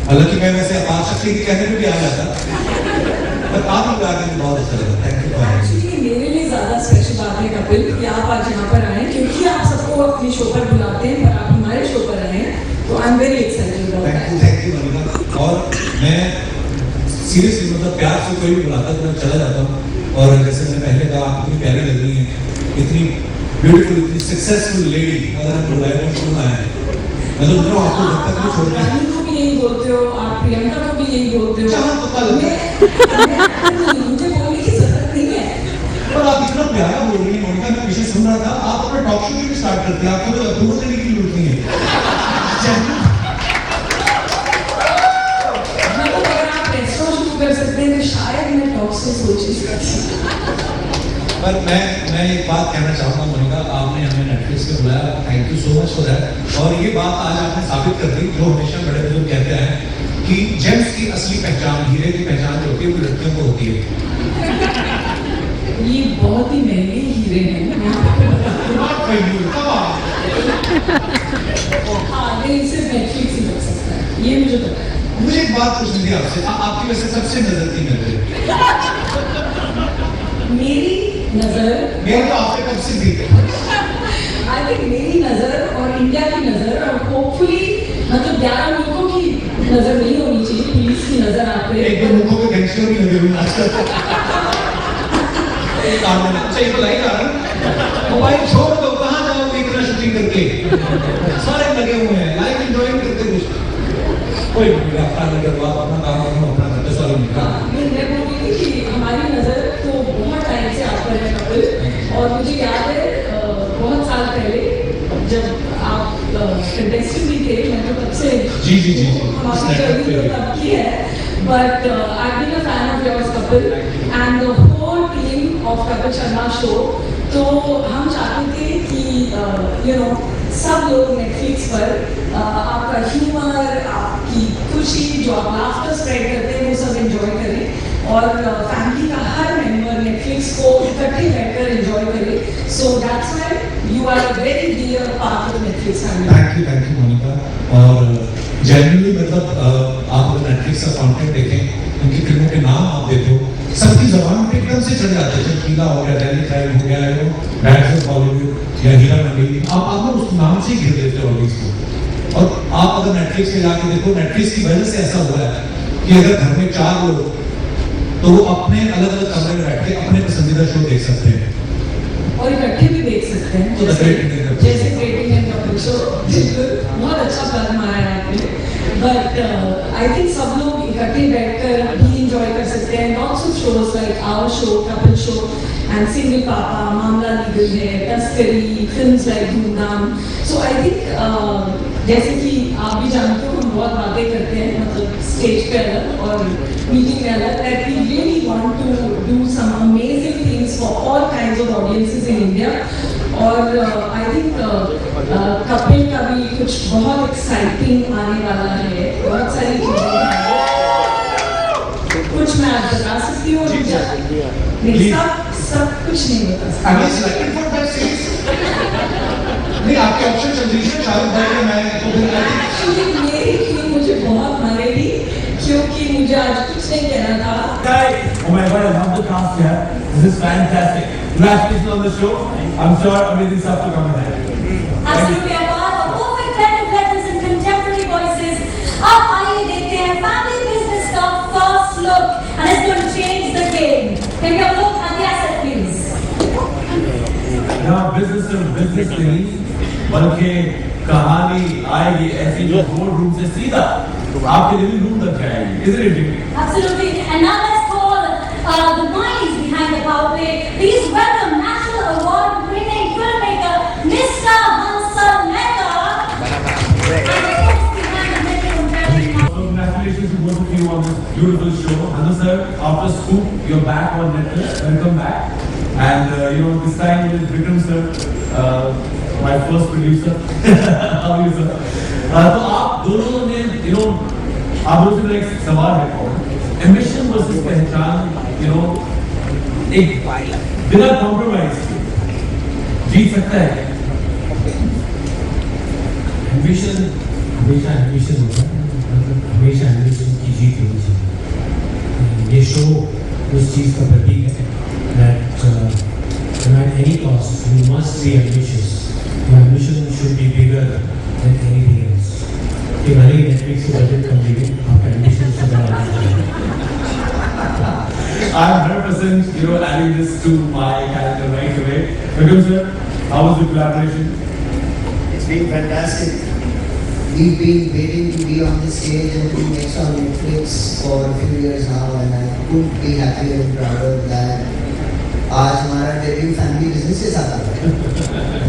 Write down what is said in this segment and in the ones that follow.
हालांकि मैं वैसे अपार शक्ति के कहने में भी आ जाता, पर आप लोग आगे बहुत अच्छा लगा। Thank you. एक्चुअली मेरे लिए ज्यादा स्पेशल बात है कपिल कि आप आज यहाँ पर आए, क्योंकि आप सबको अपने शो पर बुलाते हैं, पर आप हमारे शो पर आए हैं, तो I am very excited about that. Thank you Manika. और मैं सीरियसली मतलब प्यार से कोई भी बुलाता तो मैं चला जाता हूँ। और जैसे मैंने पहले कहा, आप इतनी प्यारी लग रही हैं, इतनी ब्यूटीफुल, इतनी सक्सेसफुल लेडी, अगर हम बुलाए तो क्यों आए हैं, मैं तो बोल आपको जब तक नहीं छोड़ रानी को भी यही बोलते हो, आप प्रियंका को भी यही बोलते हो, मुझे बोलने की जरूरत नहीं है। पर आप इतना प्यारा बोल रही हैं मोनिका, मैं पीछे सुन रहा था, आप अपना टॉक शो भी स्टार्ट करते हैं, आपको तो अप्रूवल देने की जरूरत नहीं है। मतलब अगर आप रेस्टोरेंट शुरू कर सकते हैं तो शायद मैं टॉक से सोच ही सकती। पर मैं एक बात कहना चाहूँगा मोनिका, आपने हमें नेटफ्लिक्स पे बुलाया, thank you so much for that. और ये बात आज आपने साबित कर दी, जो हमेशा बड़े बुजुर्ग कहते हैं कि जेम्स की असली पहचान, हीरे की पहचान जो होती है वो लड़कियों को होती है। ये बहुत ही महंगे हीरे हैं। हाँ, नहीं सिर्फ नेटफ्लिक्स ही लग सकता है, ये मुझे पता है। मुझे एक बात पूछनी थी आपसे, आपकी वैसे सबसे नजर थी मेरे, मेरी नजर, मेरी तो आपसे कब से थी। आई थिंक मेरी नजर और इंडिया की नजर और होपफुली मतलब 11 लोगों की नजर नहीं होनी चाहिए, पुलिस की नजर आप पे। एक दो मुखों के गैंगस्टर भी लगे हुए आजकल। अच्छा ये तो लाइक आ रहा, मोबाइल छोड़ दो, कहाँ जाओगे इतना शूटिंग करके, सारे लगे हुए हैं, लाइक एंजॉय करते कुछ कोई नहीं, अपना नजर बात अपना काम करो, अपना करते सारे निकला। मैं बोल रही थी कि हमारी नजर तो बहुत टाइम से आप पर है कपिल, और मुझे याद है बहुत साल पहले जब आप कंटेस्टेंट भी थे, मैं तो तब से जी हमारी जर्नी तो तब की है, but I been a fan of yours Kapil and the whole team of Kapil Sharma show. तो हम चाहते थे कि यू नो सब लोग नेटफ्लिक्स पर आपका ह्यूमर, आपकी खुशी, जो आप लाफ्टर स्प्रेड करते हैं, वो सब एंजॉय करें, और फैमिली का हर मेंबर नेटफ्लिक्स को इकट्ठे बैठकर एंजॉय करे। So that's why you are a very dear part of Netflix family. Thank you Monika. और जनरली मतलब आप अगर नेटफ्लिक्स का कंटेंट देखें, उनकी फिल्मों के नाम आप देते हो, सबकी जबान पे एकदम से चढ़ जाते हैं। चमकीला हो गया, दिल्ली क्राइम हो गया, बैड्स ऑफ बॉलीवुड या हीरा मंडी, आप ना उस नाम से ही घिर देते हो ऑडियंस को। और आप अगर नेटफ्लिक्स पे जाके देखो, नेटफ्लिक्स की वजह से ऐसा हुआ है कि अगर घर में 4 लोग, तो वो अपने अलग अलग कमरे में बैठ के अपने पसंदीदा शो देख सकते हैं, और इकट्ठे भी देख सकते हैं, जैसे ग्रेट इंडियन कपिल शो। बहुत अच्छा प्लान मारा है आपने, बट आई थिंक सब लोग इकट्ठे बैठकर भी एंजॉय कर सकते हैं। Lots of shows like our show, Kapil show and single papa, मामला लीगल है, तस्करी, फिल्म्स लाइक धूमधाम। सो आई थिंक जैसे कि आप भी जानते हो, हम बहुत बातें करते हैं, मतलब स्टेज पे अलग और मीटिंग में अलग, that we really want to do some amazing things for all kinds of audiences in India. और आई थिंक कपिल का भी कुछ बहुत एक्साइटिंग आने वाला है, बहुत सारी चीजें हैं, कुछ मैं आज बता सकती हूँ, नहीं सब कुछ नहीं बता सकती। नहीं, आपके ऑप्शन चल रही है, शाहरुख भाई के, मैं तो एक्चुअली मेरी टीम मुझे बहुत मारेगी, क्योंकि मुझे आज कुछ नहीं कहना था। Oh my God, I love the cast here. This is fantastic. Congratulations on the show. I'm sure amazing stuff to come ahead. Absolutely, a perfect blend of legends and contemporary voices. अब आइए देखते हैं family business का first look, and it's going to change the game. Can we have a look at the asset, please? यहाँ business नहीं, बल्कि कहानी आएगी ऐसी जो बोर्ड रूम से सीधा आपके लिविंग रूम तक जाएगी। Isn't it, Jimmy? Absolutely. And now let's call the minds behind the power play. Please welcome National Award-winning filmmaker Mr. Hansal Mehta. And the folks behind the Metro. So congratulations to both of you on this beautiful show. Hansal sir, after Scoop, you're back on Netflix. Welcome back. And this time with Vikram sir, my first producer. How are you, sir? तो आप दोनों ने आप लोगों से एक सवाल है, एम्बिशन वर्सेस पहचान, एक बिना कॉम्प्रोमाइज जीत सकता है? एम्बिशन हमेशा एम्बिशन होता है, हमेशा एम्बिशन की जीत होनी चाहिए। ये शो उस चीज़ का प्रतीक है that at any cost you must be ambitious. Your ambition should be bigger than anything else. कि भले ही नेटफ्लिक्स की बजट कम देगी, आपका एम्बिशन से बड़ा I'm 100%, adding this to my calendar right away. Vikram sir, how was the collaboration? It's been fantastic. We've been waiting to be on the stage and to make on Netflix for a few years now, and I couldn't be happier and prouder that आज हमारा debut family business के साथ आ रहा है।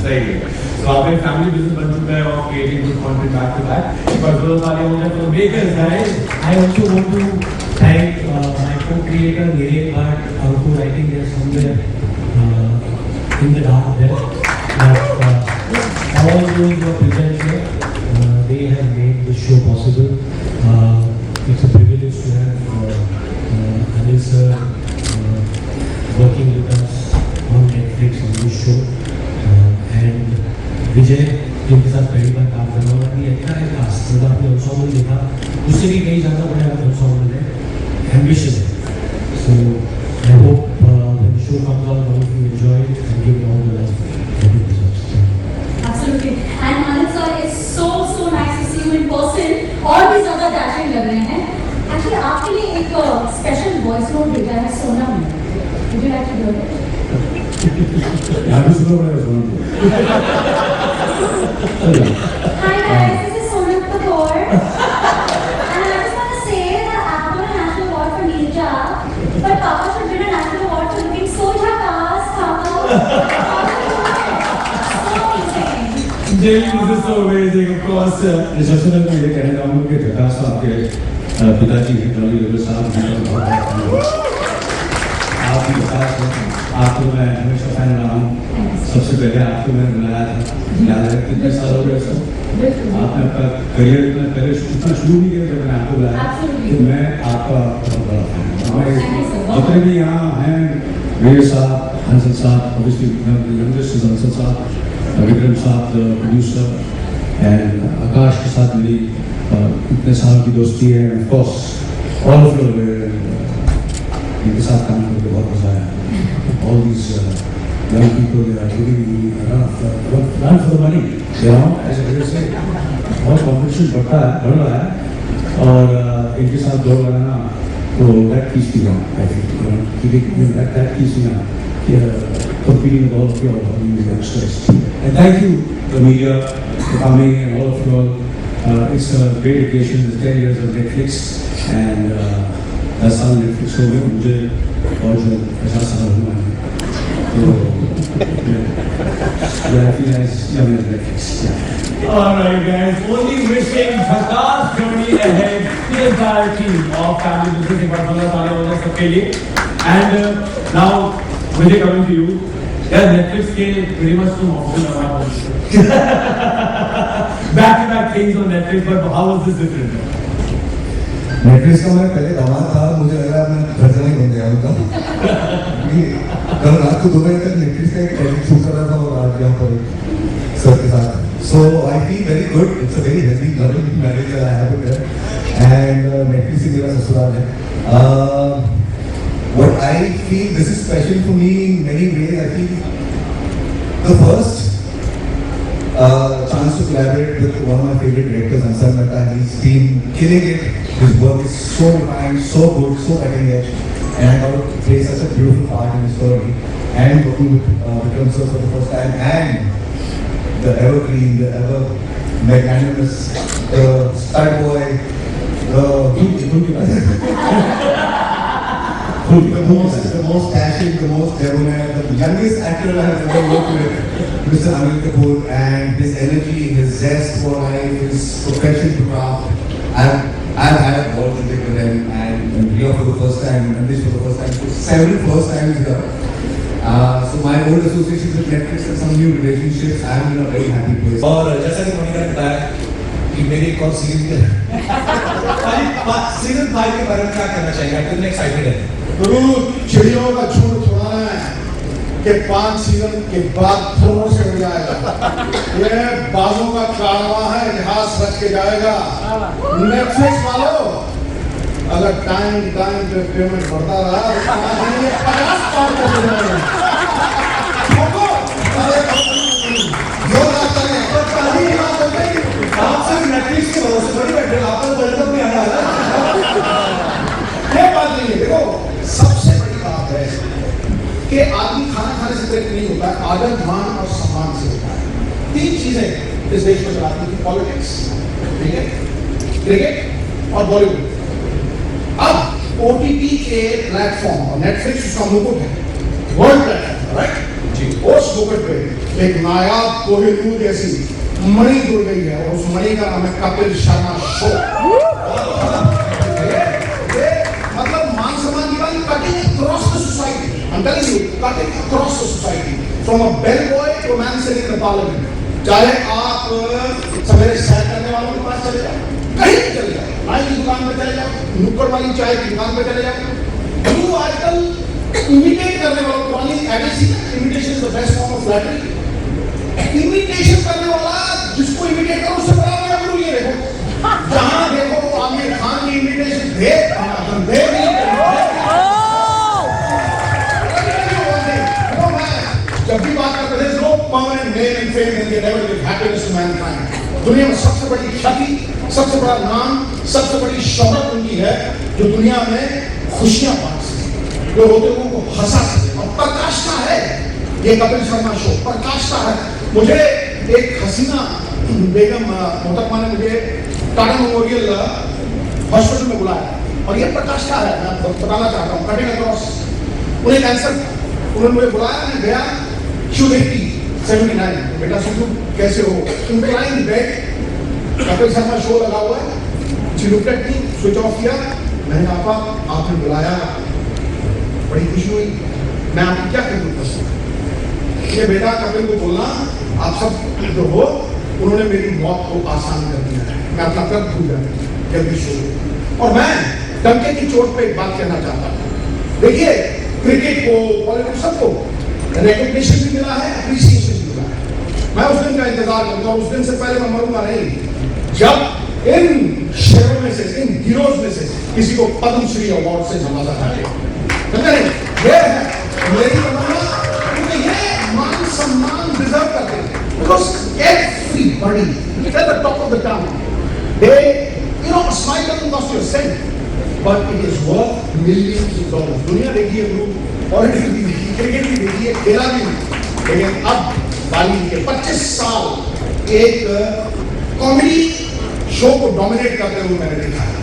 सही है। तो आपका फैमिली बिजनेस बन चुका है और creating good content back to back. पर दो साल हो गए तो makers guys, I also want to thank my co-creator Nirek Bhatt, who I think is somewhere in the dark there. But all those who are present here, they have made this show possible. It's a privilege to have Anil sir working with us on Netflix on this show. And Vijay, जिनके साथ पहली बार काम करना होगा, ये अच्छा है cast, मतलब आपने ensemble देखा, उससे भी कहीं ज़्यादा बड़ा ensemble है, ambition है. So I hope when the show comes out, all of you enjoy it and give it all the love that it deserves. Absolutely. And Anil sir, it's so nice to see you in person. और भी ज़्यादा dashing लग रहे हैं. Actually आपके लिए एक special voice note भेजा है सोनम ने. Would you like to do it? यहाँ भी सुनो मेरा सुनो। Hi guys, this is Sonam Kapoor. And I just want to say that I won a national award for Neerja, but Papa should win a national award for looking so jackass, Papa. So amazing. Jamie, this is so amazing, of course. सबसे पहले मैं ये कहना चाहूँगा कि झकास साहब के पिताजी हैं जॉली रविल साहब हैं, आप भी झकास हैं, आपको मैं हमेशा फैन रहा हूँ। सबसे पहले आपको मैंने बुलाया था, याद है कितने साल हो गए सर? आपने अपना करियर इतना पहले इतना शुरू नहीं किया जब मैंने आपको बुलाया, तो मैं आपका बहुत बड़ा फैन हूँ। हमारे जितने भी यहाँ हैं, वीर साहब, हंसल साहब, obviously youngest is हंसल साहब, विक्रम साहब प्रोड्यूसर, एंड आकाश के साथ मेरी इतने साल की दोस्ती है, ऑफ कोर्स ऑल ऑफ इनके साथ काम करके बहुत मजा आया। All these young people they are giving run for the money, as I say, बहुत कॉम्पिटिशन बढ़ रहा है और इनके साथ दौड़ लगाना तो that keeps me on, I think, that keeps me on, competing with all of you all youngsters. And thank you, the media, for coming, and all of you all. It's a great occasion, the 10 years of Netflix, and that's how Netflix हो गया मुझे और जो 50 साल हुआ है, तो I feel as young as Netflix. Alright guys, only wishing Jackass journey ahead to the entire team of Family Business in Barcelona सबके लिए. And now, Vijay, coming to you. यार Netflix के pretty much तुम option लगा पाओ. Back-to-back things on Netflix, but how was this different? Netflix का मैं पहले दामाद था, मुझे लगा मैं घर जाना ही बन गया होता। कल रात को 2 बजे तक नेटफ्लिक्स का एक एडिट शूट कर रहा था और आज यहाँ पर सर के साथ। So I feel very good. It's a very healthy, loving marriage that I have with her, and Netflix ही मेरा ससुराल है। What I feel this is special for me in many ways. I feel the first chance to collaborate with one of my favorite directors, Ansar Mehta. He's been killing it. His work is so refined, so good, so cutting edge, and I got to play such a beautiful part in the story. And working with Vikram sir for the first time, and the evergreen, the ever magnanimous, the stud boy, the most dashing, the most debonair, the youngest actor I have ever worked with, Mr. Anil Kapoor, and his energy, his zest for life, his profession to craft. I've had a ball to take with him, and here for the first time, and this for the first time, so several first times here. So my old associations with Netflix and some new relationships, I'm in a very happy place. और जैसा कि मोनिका ने बताया कि मेरी एक और series season 5 के बारे में क्या कहना चाहिए? आप कितने एक्साइटेड हैं? चिड़ियों का झुंड छुड़ाना है, कि 5 सीजन के बाद फिल्मों से हो जाएगा। ये बाजों का कारवां है, इतिहास रच के जाएगा। नेटफ्लिक्स वालों, अगर टाइम पे पेमेंट बढ़ता रहा तो 50 पार कर जाएगा। आप सिर्फ नेटफ्लिक्स के भरोसे थोड़ी बैठे हो, आपको वर्ल्ड कप में आना है। ये बात नहीं है। देखो, सबसे बड़ी बात है कि आदमी खाना खाने से प्रेरित नहीं होता है, आदर, मान और सम्मान से होता है। 3 चीजें इस देश में चलाती थी, पॉलिटिक्स, क्रिकेट और बॉलीवुड। अब ओटीटी के प्लेटफॉर्म और नेटफ्लिक्स उसका मुकुट है, वर्ल्ड प्लेटफॉर्म, राइट जी। उस मुकुट पे एक नायाब कोहिनूर जैसी मणि जुड़ गई है और उस मणि का नाम है कपिल शर्मा शो। मतलब मान सम्मान की बात, cutting across the society. I'm telling you, cutting across the society, from a bellboy to a man sitting in the parliament. चाहे आप सवेरे सैर करने वालों के पास चले जाओ, कहीं भी चले जाओ, नाई की दुकान पे चले जाओ, नुक्कड़ वाली चाय की दुकान पे चले जाओ, you आजकल इमिटेट करने वालों को वाली ADC, imitation is the best form of flattery. Imitation करने वाला जिसको इमिटेट करो उससे बड़ा मेरा गुरु ये देखो, जहां देखो आमिर खान की इमिटेशन देख जब भी बात करते थे, no permanent name and fame in the level of happiness to mankind. दुनिया में सबसे बड़ी ख्याति, सबसे बड़ा नाम, सबसे बड़ी शोहरत उनकी है जो दुनिया में खुशियां बांट सके, जो होते लोगों को हंसा सके। और प्रकाशता है ये कपिल शर्मा शो, प्रकाशता है। मुझे एक हसीना बेगम मोहतरमा ने मुझे टाटा मेमोरियल हॉस्पिटल में बुलाया और ये प्रकाशता है, मैं बताना चाहता हूँ, कटिंग अक्रॉस। उन्हें कैंसर, उन्होंने मुझे बुलाया, मैं गया, शुभ 79, बेटा सुनो कैसे हो, incline bed, Kapil Sharma show लगा हुआ है, she looked at me, switch off किया, मैंने कहा पापा आपने बुलाया, बड़ी खुशी हुई, मैं आपकी क्या खिदमत कर सकता हूं? ये बेटा कपिल को बोलना आप सब जो हो, उन्होंने मेरी मौत को आसान कर दिया है, मैं अपना कर्ज भूल जाऊंगा जल्दी शुरू। और मैं डंके की चोट पे एक बात कहना चाहता हूँ, देखिए क्रिकेट को, बॉलीवुड सबको रिकॉग्निशन भी मिला है, अप्रिसिएशन भी मिला है। मैं उस दिन का इंतजार करता हूँ, उस दिन से पहले मैं मरूंगा नहीं जब इन शेरों में से, इन हीरोज में से किसी को पद्म श्री अवार्ड से नवाजा जाए। ये है मेरी तमन्ना, क्योंकि ये मान सम्मान डिजर्व करते हैं। Because everybody at the top of the town, they, you know, a smile doesn't cost you a cent, but it is worth millions of dollars. दुनिया देखिए ग्रुप, पॉलिटिक्स भी देखिए, क्रिकेट भी देखिए, खेला भी, लेकिन अब बाली के 25 साल एक कॉमेडी शो को डोमिनेट करते हुए मैंने देखा है।